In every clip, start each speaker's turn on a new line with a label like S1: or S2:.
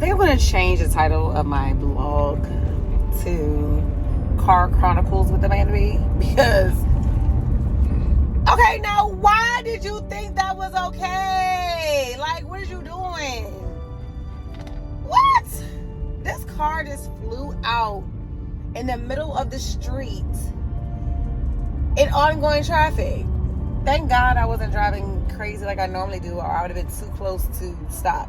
S1: think I'm going to change the title of my blog to Car Chronicles with Amanda B, because okay, now why did you think that was okay? Like, what are you doing? What? This car just flew out in the middle of the street in ongoing traffic. Thank God I wasn't driving crazy like I normally do, or I would have been too close to stop.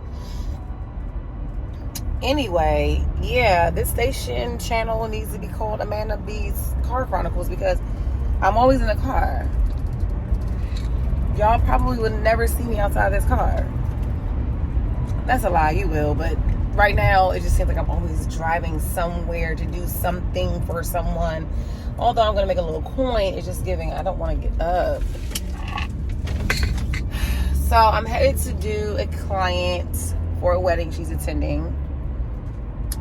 S1: Anyway, yeah, this station channel needs to be called Amanda B's Car Chronicles, because I'm always in the car. Y'all probably would never see me outside this car. That's a lie, you will, but right now it just seems like I'm always driving somewhere to do something for someone. Although I'm gonna make a little coin, it's just giving I don't want to get up. So I'm headed to do a client for a wedding she's attending,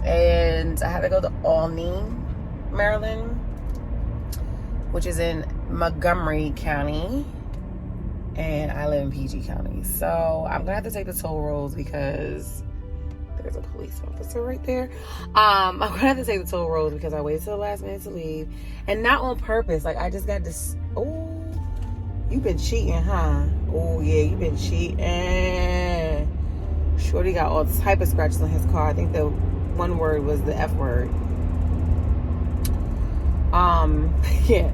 S1: and I have to go to Albany, Maryland, which is in Montgomery County, and I live in PG County. So I'm gonna have to take the toll roads because there's a police officer right there. I'm gonna have to take the toll roads because I waited till the last minute to leave, and not on purpose. Like, I just got this. Oh, you been cheating, huh? Oh yeah, you been cheating. Shorty got all type of scratches on his car. I think the one word was the F word. Yeah.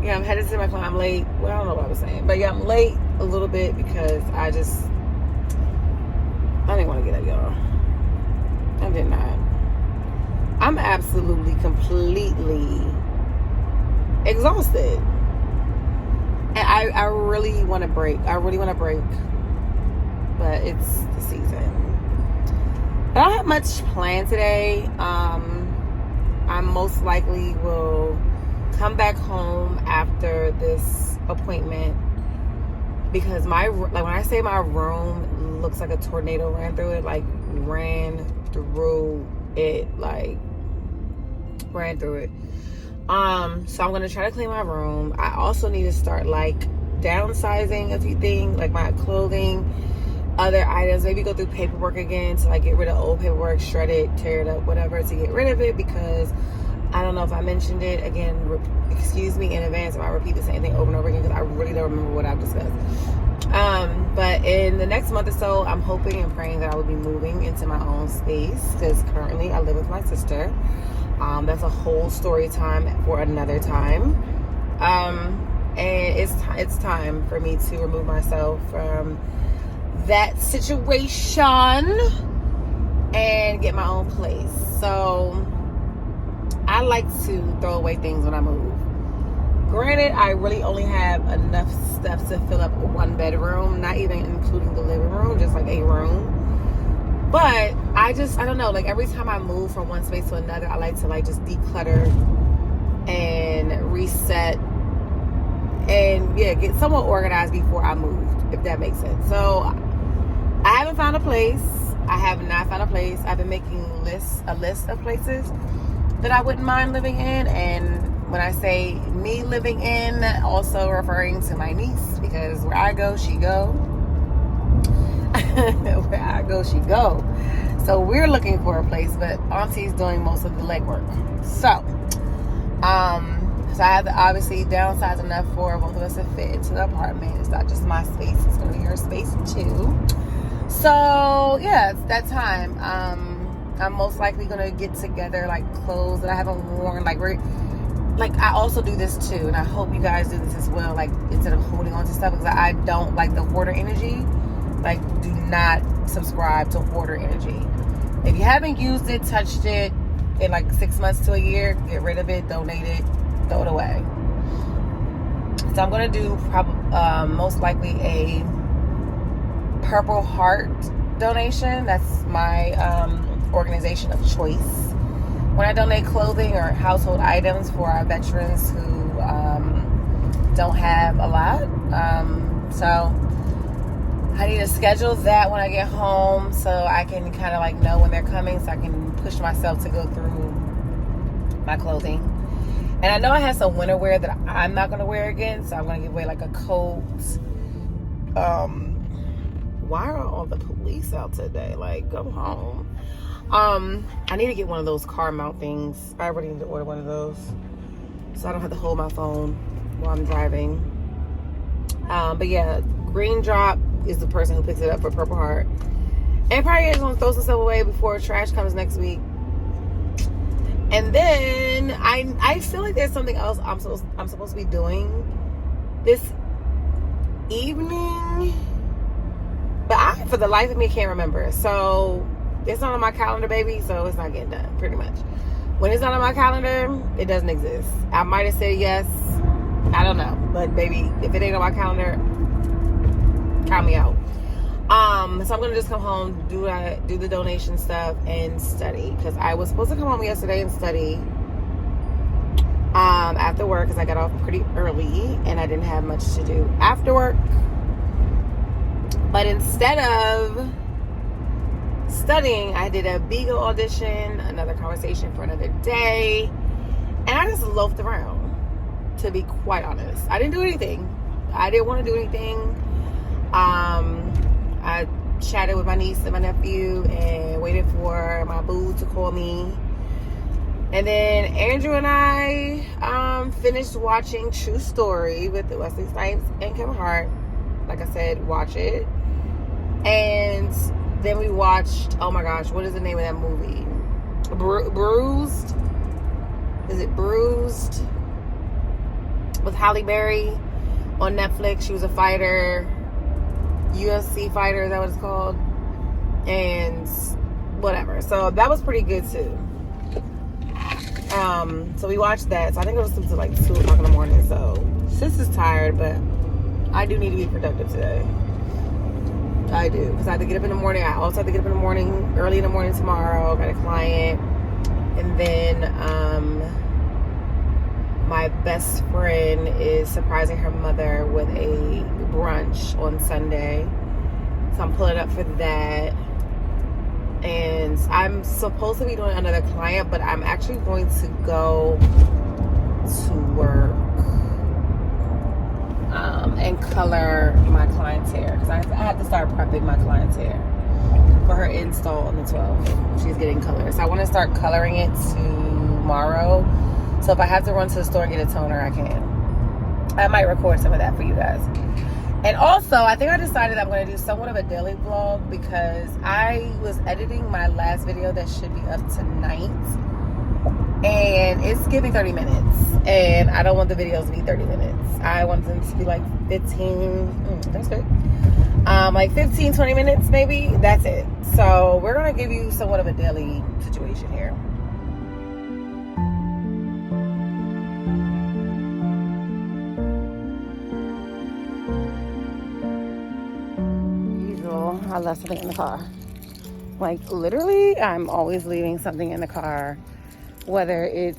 S1: Yeah, I'm headed to my client. I'm late. Well, I don't know what I was saying, but yeah, I'm late a little bit because I didn't want to get up, y'all. I did not. I'm absolutely, completely exhausted. And I really want to break. I really want to break. But it's the season. But I don't have much planned today. I most likely will come back home after this appointment, because when I say my room looks like a tornado ran through it, like ran through it. So I'm gonna try to clean my room. I also need to start downsizing a few things, like my clothing, other items, maybe go through paperwork again to get rid of old paperwork, shred it, tear it up, whatever, to get rid of it, because I don't know if I mentioned it again. Excuse me in advance if I repeat the same thing over and over again, because I really don't remember what I've discussed. But in the next month or so, I'm hoping and praying that I will be moving into my own space, because currently I live with my sister. That's a whole story time for another time. And it's time for me to remove myself from that situation and get my own place. So I like to throw away things when I move. Granted, I really only have enough stuff to fill up one bedroom, not even including the living room, just like a room. But I don't know, every time I move from one space to another, I like to just declutter and reset and get somewhat organized before I move, if that makes sense. So I haven't found a place. I have not found a place. I've been making a list of places that I wouldn't mind living in. And when I say me living in, also referring to my niece, because where I go, she go. Where I go, she go. So we're looking for a place, but Auntie's doing most of the legwork. So I have to obviously downsize enough for both of us to fit into the apartment. It's not just my space, it's going to be her space too. So yeah, it's that time. I'm most likely going to get together clothes that I haven't worn. I also do this too, and I hope you guys do this as well. Instead of holding on to stuff, because I don't like the hoarder energy. Do not subscribe to hoarder energy. If you haven't used it, touched it in 6 months to a year, get rid of it, donate it, throw it away. So I'm going to do most likely a Purple Heart donation. That's my organization of choice when I donate clothing or household items for our veterans who don't have a lot. So I need to schedule that when I get home, so I can kind of know when they're coming, so I can push myself to go through my clothing. And I know I have some winter wear that I'm not going to wear again, so I'm going to give away a coat, why are all the police out today? Like, go home. I need to get one of those car mount things. I already need to order one of those, so I don't have to hold my phone while I'm driving. But yeah, Green Drop is the person who picks it up for Purple Heart. And probably is gonna throw some stuff away before trash comes next week. And then I feel like there's something else I'm supposed to be doing this evening, but I, for the life of me, can't remember. So it's not on my calendar, baby, so it's not getting done, pretty much. When it's not on my calendar, it doesn't exist. I might have said yes, I don't know, but baby, if it ain't on my calendar, count me out. So I'm gonna just come home, do the donation stuff, and study, because I was supposed to come home yesterday and study after work, because I got off pretty early and I didn't have much to do after work. But instead of studying, I did a BIGO audition, another conversation for another day, and I just loafed around, to be quite honest. I didn't do anything. I didn't want to do anything. I chatted with my niece and my nephew and waited for my boo to call me. And then Andrew and I finished watching True Story with Wesley Snipes and Kevin Hart. Like I said, watch it. And then we watched, oh my gosh, what is the name of that movie? Bruised? Is it Bruised? With Halle Berry on Netflix. She was a fighter, UFC fighter, is that what it's called? And whatever. So that was pretty good too. So we watched that. So I think it was until like 2 o'clock in the morning. So sis is tired, but I do need to be productive today. I do, because I have to get up in the morning. I also have to get up in the morning, early in the morning tomorrow. Got a client. And then my best friend is surprising her mother with a brunch on Sunday. So I'm pulling up for that. And I'm supposed to be doing another client, but I'm actually going to go to work and color my client's hair, because I have to start prepping my client's hair for her install on the 12th. She's getting color, so I want to start coloring it tomorrow. So if I have to run to the store and get a toner, I can. I might record some of that for you guys. And also, I think I decided I'm going to do somewhat of a daily vlog, because I was editing my last video that should be up tonight, and it's giving 30 minutes, and I don't want the videos to be 30 minutes. I want them to be like 15, that's good, like 15, 20 minutes maybe. That's it. So we're going to give you somewhat of a daily situation here. I left something in the car. Like, literally, I'm always leaving something in the car. Whether it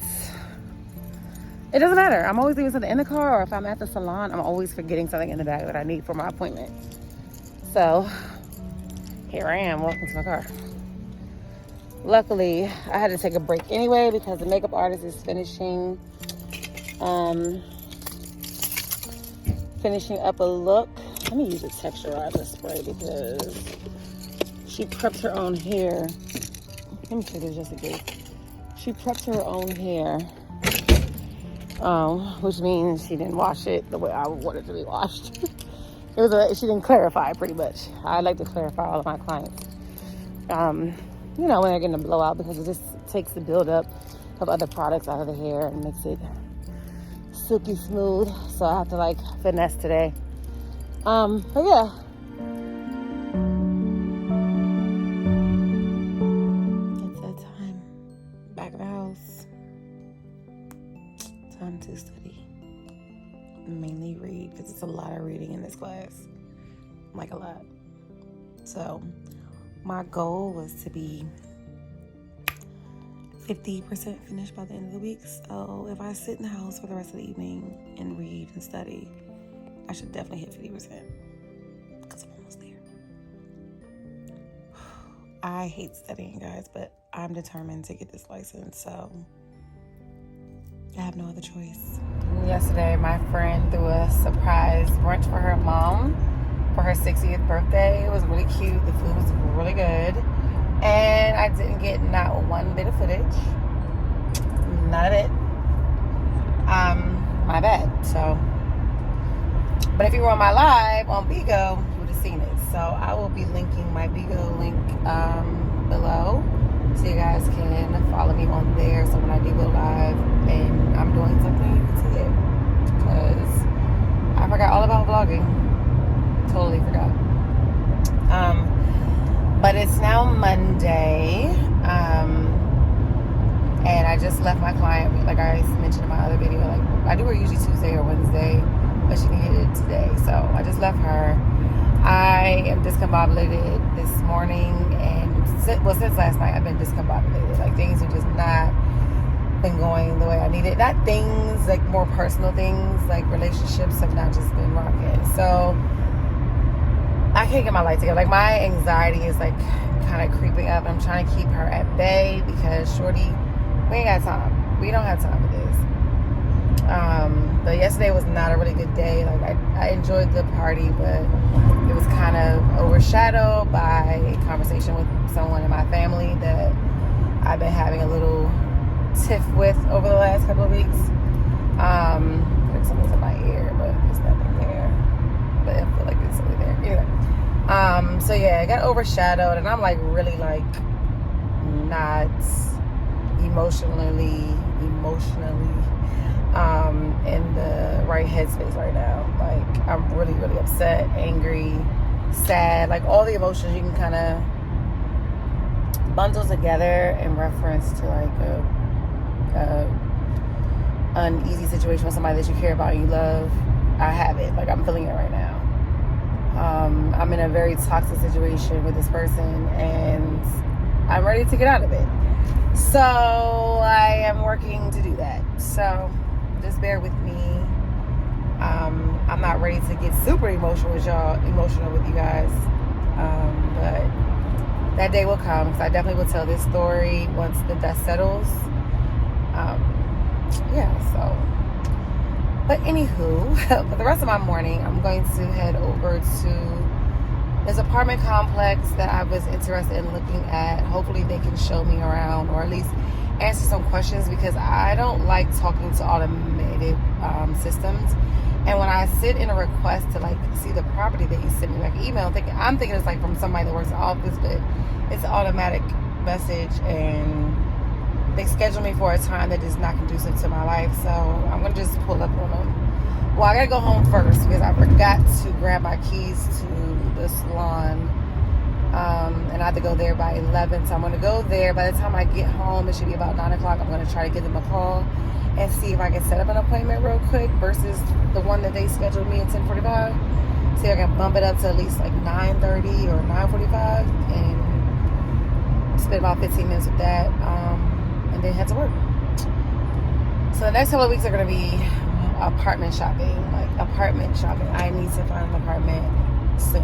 S1: doesn't matter. I'm always leaving something in the car, or if I'm at the salon, I'm always forgetting something in the bag that I need for my appointment. So, here I am, walking to my car. Luckily, I had to take a break anyway, because the makeup artist is finishing up a look. Let me use a texturizer spray, because she prepped her own hair. Let me say this just in case. She prepped her own hair, which means she didn't wash it the way I want it to be washed. She didn't clarify, pretty much. I like to clarify all of my clients. You know, when they're getting a blowout, because it just takes the buildup of other products out of the hair and makes it silky smooth. So I have to like finesse today. But yeah. It's that time. Back at the house. Time to study. Mainly read, because it's a lot of reading in this class. Like a lot. So my goal was to be 50% finished by the end of the week. So if I sit in the house for the rest of the evening and read and study, I should definitely hit 50%, because I'm almost there. I hate studying, guys, but I'm determined to get this license, so I have no other choice. Yesterday, my friend threw a surprise brunch for her mom for her her 60th birthday. It was really cute. The food was really good. And I didn't get not one bit of footage. None of it. My bad. So, but if you were on my live on BIGO, you would have seen it. So I will be linking my BIGO link below, so you guys can follow me on there. So when I do go live and I'm doing something, you can see it. Because I forgot all about vlogging. Totally forgot. But it's now Monday. And I just left my client, like I mentioned in my other video, like I do her usually Tuesday or Wednesday, but she needed it today. So I just left her. I am discombobulated this morning, and since last night I've been discombobulated. Like things have just not been going the way I needed. Not things, like more personal things, like relationships have not just been rocking. So I can't get my life together. Like my anxiety is like kind of creeping up. I'm trying to keep her at bay because shorty, we ain't got time. We don't have time for this. But yesterday was not a really good day. Like I enjoyed the party, but it was kind of overshadowed by a conversation with someone in my family that I've been having a little tiff with over the last couple of weeks. Like something's in my ear, but there's nothing there. But I feel like there's something there. Anyway. So yeah, it got overshadowed, and I'm like really like not emotionally in the right headspace right now. Like I'm really, really upset, angry, sad, like all the emotions you can kind of bundle together in reference to like a uneasy situation with somebody that you care about and you love. I have it. Like I'm feeling it right now. I'm in a very toxic situation with this person, and I'm ready to get out of it. So I am working to do that. So just bear with me. I'm not ready to get super emotional with you guys. But that day will come, because I definitely will tell this story once the dust settles. So. But anywho, for the rest of my morning, I'm going to head over to this apartment complex that I was interested in looking at. Hopefully they can show me around, or at least answer some questions, because I don't like talking to automated systems. And when I sit in a request to like see the property that you sent me, like email, I'm thinking it's like from somebody that works in the office, but it's an automatic message, and they schedule me for a time that is not conducive to my life. So I'm gonna just pull up on them. Well, I gotta go home first because I forgot to grab my keys to the salon, and I have to go there by 11. So I'm gonna go there. By the time I get home, it should be about 9 o'clock. I'm gonna try to give them a call and see if I can set up an appointment real quick versus the one that they scheduled me at 10:45. See if I can bump it up to at least like 9:30 or 9:45 and spend about 15 minutes with that, and then head to work. So the next couple of weeks are going to be apartment shopping. I need to find an apartment soon.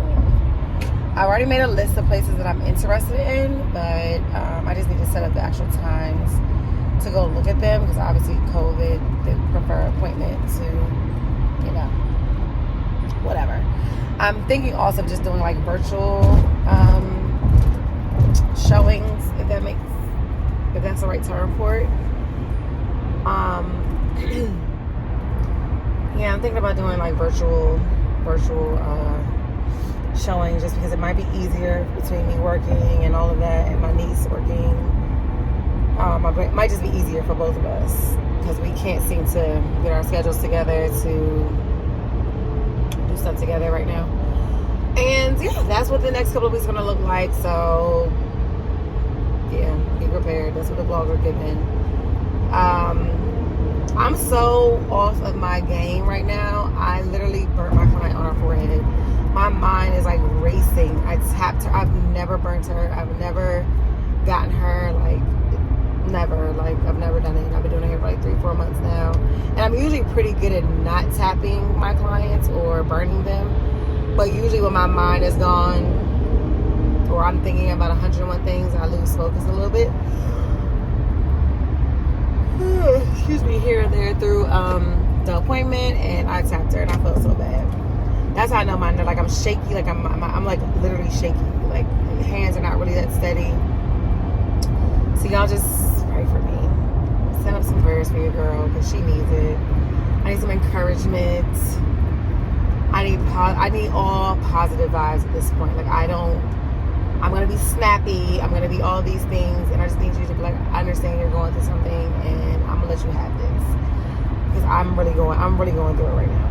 S1: I already made a list of places that I'm interested in, but I just need to set up the actual times to go look at them, because obviously COVID, they prefer appointment to, whatever. I'm thinking also just doing like virtual showings, if that's the right term for it. Yeah, I'm thinking about doing like virtual showings, just because it might be easier between me working and all of that, and my niece working. It might just be easier for both of us, because we can't seem to get our schedules together to do stuff together right now. And yeah, that's what the next couple of weeks are going to look like. So yeah, be prepared. That's what the vlogs are giving. I'm so off of my game right now. I literally burnt my client on her forehead. My mind is like racing. I tapped her. I've never burnt her. I've never gotten her, like, never. Like, I've never done it. I've been doing it here for like 3-4 months now. And I'm usually pretty good at not tapping my clients or burning them. But usually when my mind is gone, or I'm thinking about 101 things, I lose focus a little bit. Excuse me, here and there through the appointment, and I tapped her and I felt so bad. That's how I know mine. Like I'm shaky. Like I'm like literally shaky. Like hands are not really that steady. So y'all just pray for me. Send up some prayers for your girl because she needs it. I need some encouragement. I need all positive vibes at this point. Like I'm gonna be snappy. I'm gonna be all these things, and I just need you to be like, I understand you're going through something, and I'm gonna let you have this because I'm really going through it right now.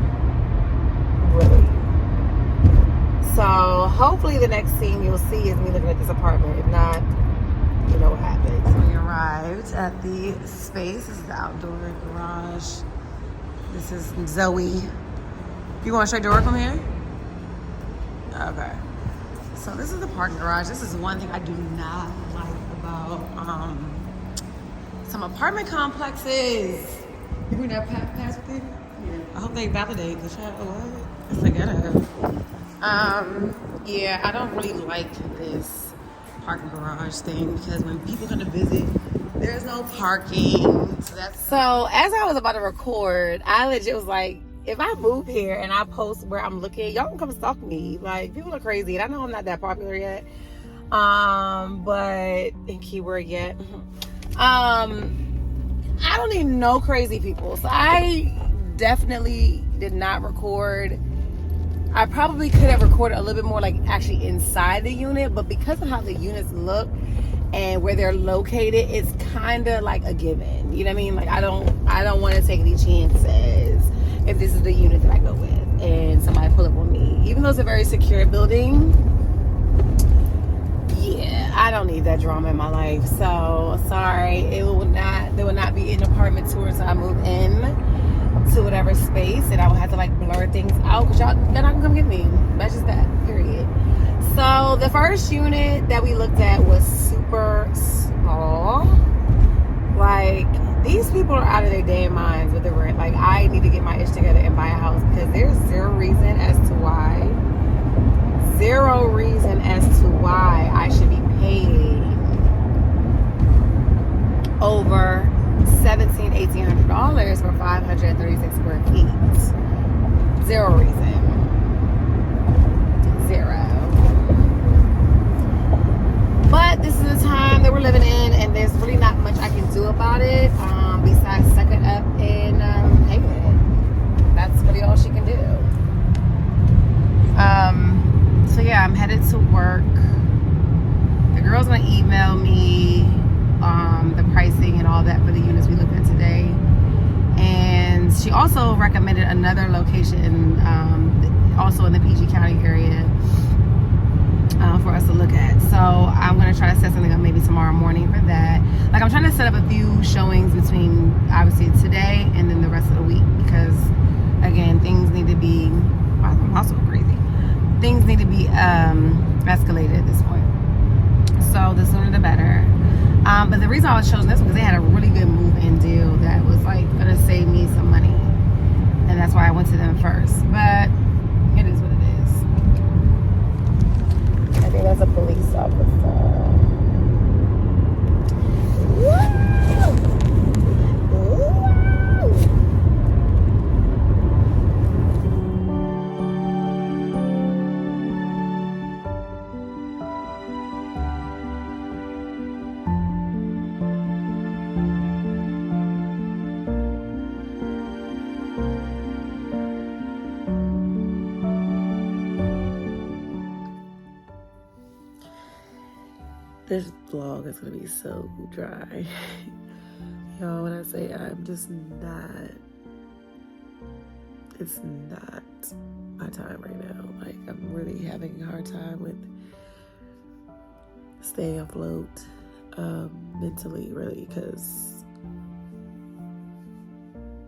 S1: Really. So hopefully the next scene you'll see is me looking at this apartment. If not, you know what happens. We arrived at the space. This is the outdoor garage. This is Zoe. You going straight to work from here? Okay. So this is the parking garage. This is one thing I do not like about some apartment complexes. You bring that pass with you? Yeah. I hope they validate the chat. It's like yeah, I don't really like this parking garage thing because when people come to visit, there's no parking. So as I was about to record, I legit was like, if I move here and I post where I'm looking, y'all can come stalk me. Like, people are crazy. And I know I'm not that popular yet. But in keyword yet. I don't need no crazy people. So I definitely did not record. I probably could have recorded a little bit more like actually inside the unit, but because of how the units look and where they're located, it's kind of like a given. You know what I mean? Like I don't want to take any chances if this is the unit that I go with and somebody pull up on me. Even though it's a very secure building, yeah, I don't need that drama in my life. So sorry, there will not be an apartment tour until I move in to whatever space, and I will have to like blur things out because they're not gonna come get me. That's just that, period. So the first unit that we looked at was super small. Like, these people are out of their damn minds with the rent. Like, I need to get my ish together and buy a house because there's zero reason as to why I should be paying over $1,700-$1,800 for 536 square feet. Zero reason. Zero. But this is the time that we're living in, and there's really not much I can do about it besides suck it up and hang with it. That's really all she can do. So yeah, I'm headed to work. The girl's gonna email me the pricing and all that for the units we looked at today. And she also recommended another location, also in the PG County area, for us to look at. So I'm going to try to set something up maybe tomorrow morning for that. Like, I'm trying to set up a few showings between obviously today and then the rest of the week because, again, things need to be, I'm also crazy. Things need to be escalated at this point. So the sooner the better. But the reason I was choosing this one because they had a really good move-in deal that was like going to save me some money. And that's why I went to them first. But it is what it is. I think that's a police officer. Woo! This vlog is gonna be so dry. Y'all, when I say I'm just not, it's not my time right now. Like, I'm really having a hard time with staying afloat mentally, really, because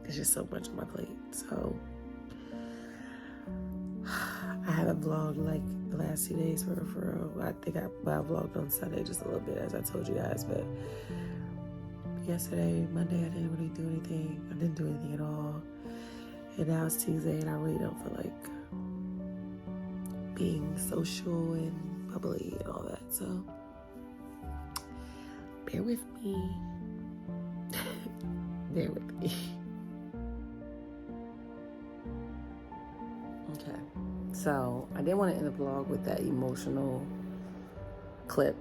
S1: there's just so much on my plate. So I haven't vlogged like the last 2 days for real. I think I vlogged on Sunday just a little bit, as I told you guys, but yesterday, Monday, I didn't really do anything. I didn't do anything at all. And now it's Tuesday and I really don't feel like being social and bubbly and all that. So bear with me. Bear with me. Okay. So I didn't want to end the vlog with that emotional clip.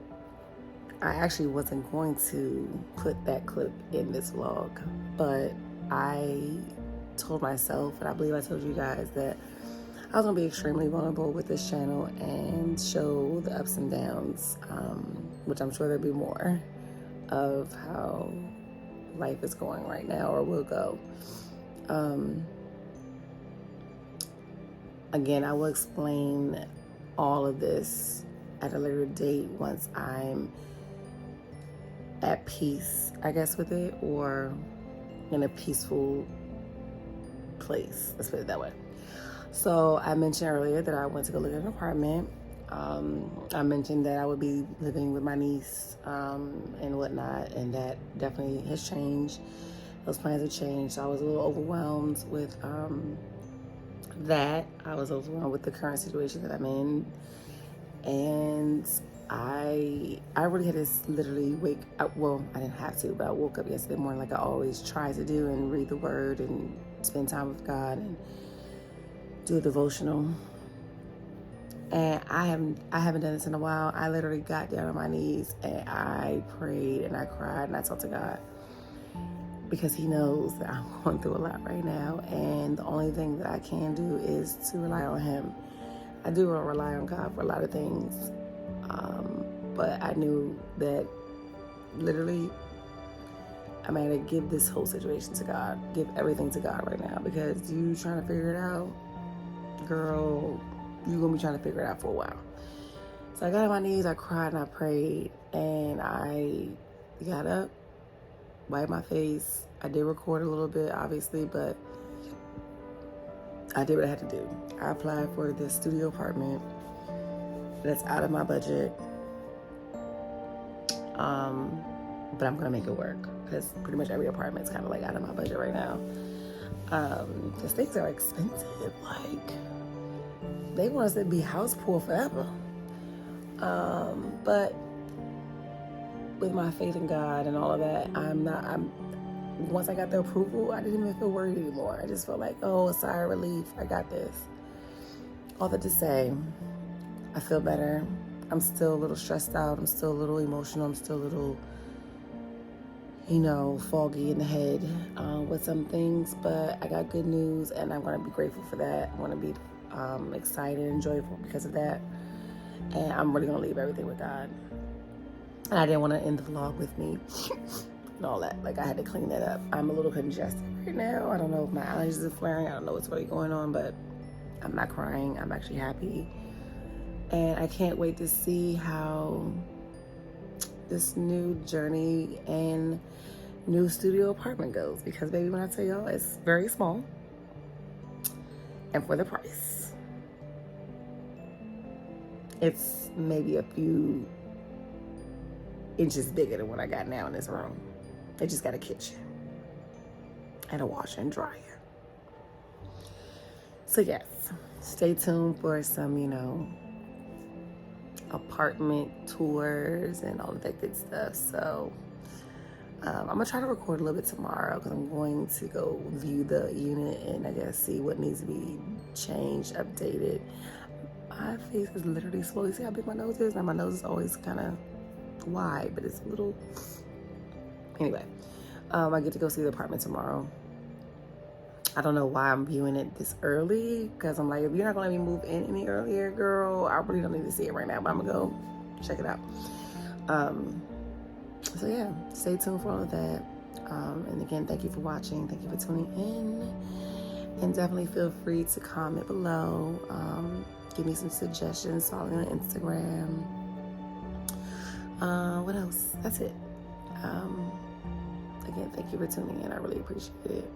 S1: I actually wasn't going to put that clip in this vlog, but I told myself, and I believe I told you guys, that I was going to be extremely vulnerable with this channel and show the ups and downs, which I'm sure there'll be more of how life is going right now, or will go. Again, I will explain all of this at a later date once I'm at peace, I guess, with it, or in a peaceful place. Let's put it that way. So I mentioned earlier that I went to go look at an apartment. I mentioned that I would be living with my niece and whatnot, and that definitely has changed. Those plans have changed. So I was a little overwhelmed with that. I was overwhelmed with the current situation that I'm in, and I really had to literally wake up. Well, I didn't have to, but I woke up yesterday morning like I always try to do, and read the word and spend time with God and do a devotional. And I haven't done this in a while. I literally got down on my knees and I prayed and I cried and I talked to God, because he knows that I'm going through a lot right now, and the only thing that I can do is to rely on him. I do rely on God for a lot of things, but I knew that literally I'm going to give this whole situation to God, give everything to God right now, because you trying to figure it out, girl, you're going to be trying to figure it out for a while. So I got on my knees, I cried and I prayed, and I got up, wiped my face. I did record a little bit, obviously, but I did what I had to do. I applied for this studio apartment that's out of my budget, but I'm gonna make it work, because pretty much every apartment's kind of like out of my budget right now, because things are expensive. Like, they want us to be house poor forever, but with my faith in God and all of that, once I got the approval, I didn't even feel worried anymore. I just felt like, oh, a sigh of relief. I got this. All that to say, I feel better. I'm still a little stressed out. I'm still a little emotional. I'm still a little, foggy in the head with some things. But I got good news, and I'm going to be grateful for that. I'm going to be excited and joyful because of that. And I'm really going to leave everything with God. And I didn't want to end the vlog with me and all that. Like, I had to clean that up. I'm a little congested right now. I don't know if my allergies are flaring. I don't know what's really going on, but I'm not crying. I'm actually happy. And I can't wait to see how this new journey and new studio apartment goes. Because, baby, when I tell y'all, it's very small. And for the price, it's maybe a few inches bigger than what I got now in this room. They just got a kitchen and a washer and dryer. So yes, stay tuned for some, apartment tours and all of that good stuff. So I'm gonna try to record a little bit tomorrow, because I'm going to go view the unit and I guess see what needs to be changed, updated. My face is literally swollen. See how big my nose is? Now my nose is always kind of wide, but it's a little. Anyway, I get to go see the apartment tomorrow. I don't know why I'm viewing it this early, because I'm like, if you're not gonna let me move in any earlier, girl, I really don't need to see it right now, but I'm gonna go check it out. So yeah, stay tuned for all of that. And again, thank you for watching. Thank you for tuning in. And definitely feel free to comment below. Give me some suggestions. Follow me on Instagram. What else? That's it. Again, thank you for tuning in. I really appreciate it.